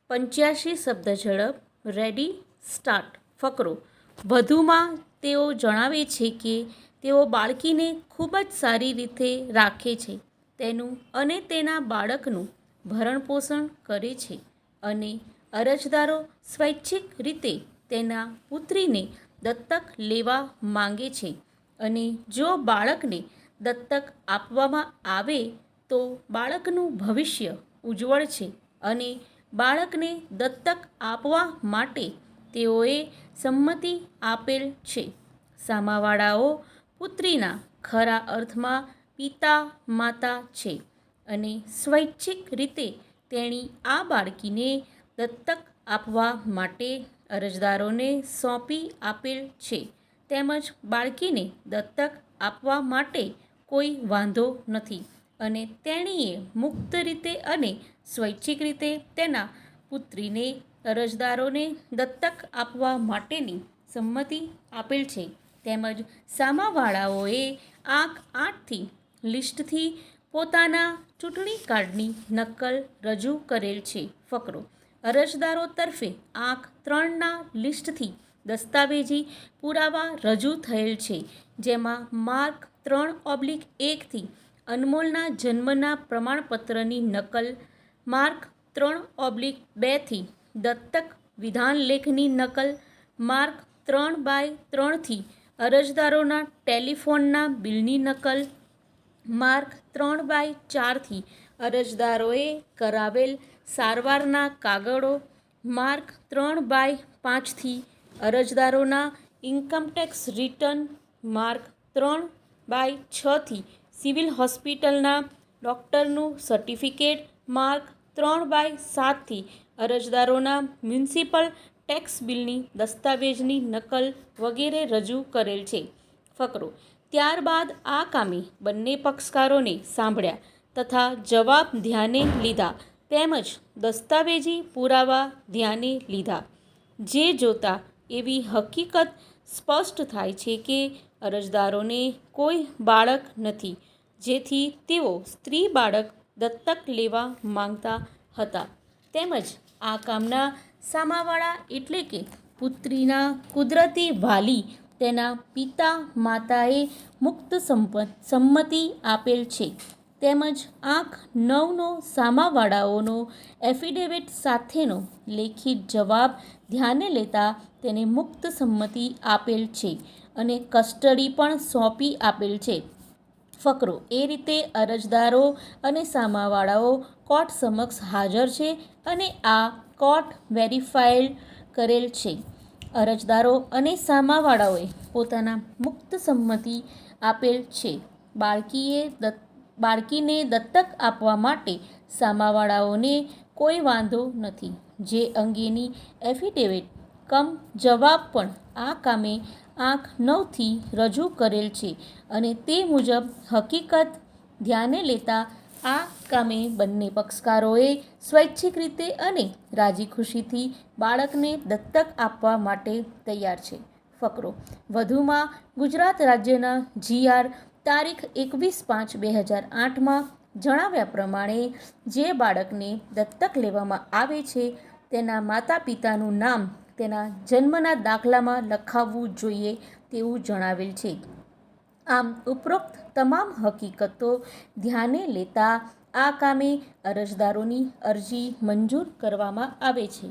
85 શબ્દ ઝડપ. Ready start. ફકરો. વધુમાં તેઓ જણાવે છે કે તેઓ બાળકીને ખૂબ જ સારી રીતે રાખે છે, તેનું અને તેના બાળકનું ભરણપોષણ કરે છે અને અરજદારો સ્વૈચ્છિક રીતે તેના પુત્રીને દત્તક લેવા માંગે છે અને જો બાળકને દત્તક આપવામાં આવે તો બાળકનું ભવિષ્ય ઉજ્જવળ છે અને બાળકને દત્તક આપવા માટે તેઓએ સંમતિ આપેલ છે. સામાવાળાઓ પુત્રીના ખરા અર્થમાં પિતા માતા છે અને સ્વૈચ્છિક રીતે તેણી આ બાળકીને દત્તક આપવા માટે અરજદારોને સોંપી આપેલ છે તેમજ બાળકીને દત્તક આપવા માટે કોઈ વાંધો નથી અને તેણીએ મુક્ત રીતે અને સ્વૈચ્છિક રીતે તેના પુત્રીને અરજદારોને દત્તક આપવા માટેની સંમતિ આપેલ છે તેમજ સામાવાળાઓએ આંક 8થી લિસ્ટથી પોતાના ચૂંટણી કાર્ડની નકલ રજૂ કરેલ છે. ફકરો. અરજદારો તરફે આંક 3ના લિસ્ટથી દસ્તાવેજી પુરાવા રજૂ થયેલ છે જેમાં માર્ક 3/1થી અનમોલના જન્મના પ્રમાણપત્રની નકલ, માર્ક 3/2થી દત્તક વિધાનલેખની નકલ, માર્ક 3/3થી અરજદારોના ટેલિફોનના બિલની નકલ, માર્ક 3/4થી અરજદારોએ કરાવેલ સારવારના કાગળો, માર્ક 3/5થી અરજદારોના ઇન્કમટેક્સ રિટર્ન, માર્ક 3/6થી સિવિલ હોસ્પિટલના ડૉક્ટરનું સર્ટિફિકેટ, માર્ક 3/7થી અરજદારોના મ્યુનિસિપલ ટેક્સ બિલની દસ્તાવેજની નકલ વગેરે રજૂ કરેલ છે. ફકરો. ત્યારબાદ આ કામે બંને પક્ષકારોને સાંભળ્યા તથા જવાબ ધ્યાને લીધા તેમજ દસ્તાવેજી પુરાવા ધ્યાને લીધા. જે જોતા એવી હકીકત સ્પષ્ટ થાય છે કે અરજદારોને કોઈ બાળક નથી, જેથી તેઓ સ્ત્રી બાળક દત્તક લેવા માંગતા હતા તેમજ આ કામના સામાવાળા એટલે કે પુત્રીના કુદરતી વાલી તેના પિતા માતાએ મુક્ત સંમતિ આપેલ છે તેમજ આંક 9નો સામાવાળાઓનો એફિડેવિટ સાથેનો લેખિત જવાબ ધ્યાને લેતા તેને મુક્ત સંમતિ આપેલ છે અને કસ્ટડી પણ સોંપી આપેલ છે. ફકરો. એ રીતે અરજદારો અને સામાવાળાઓ કોર્ટ સમક્ષ હાજર છે અને આ કોર્ટ વેરીફાઈડ કરેલ છે. અરજદારો અને સામાવાળાઓએ પોતાના મુક્ત સંમતિ આપેલ છે. બાળકીને દત્તક આપવા માટે સામાવાળાઓને કોઈ વાંધો નથી, જે અંગેની એફિડેવિટ કમ જવાબ પણ આ કામે આંક 9થી રજૂ કરેલ છે અને તે મુજબ હકીકત ધ્યાને લેતા આ કામે બંને પક્ષકારોએ સ્વૈચ્છિક રીતે અને રાજીખુશીથી બાળકને દત્તક આપવા માટે તૈયાર છે. ફકરો. વધુમાં ગુજરાત રાજ્યના જી.આર. તારીખ 21/5/2008માં જણાવ્યા પ્રમાણે જે બાળકને દત્તક લેવામાં આવે છે તેના માતા પિતાનું નામ તેના જન્મના દાખલામાં લખાવવું જોઈએ તેવું જણાવેલ છે. આમ ઉપરોક્ત તમામ હકીકતો ધ્યાને લેતા આ કામે અરજદારોની અરજી મંજૂર કરવામાં આવે છે.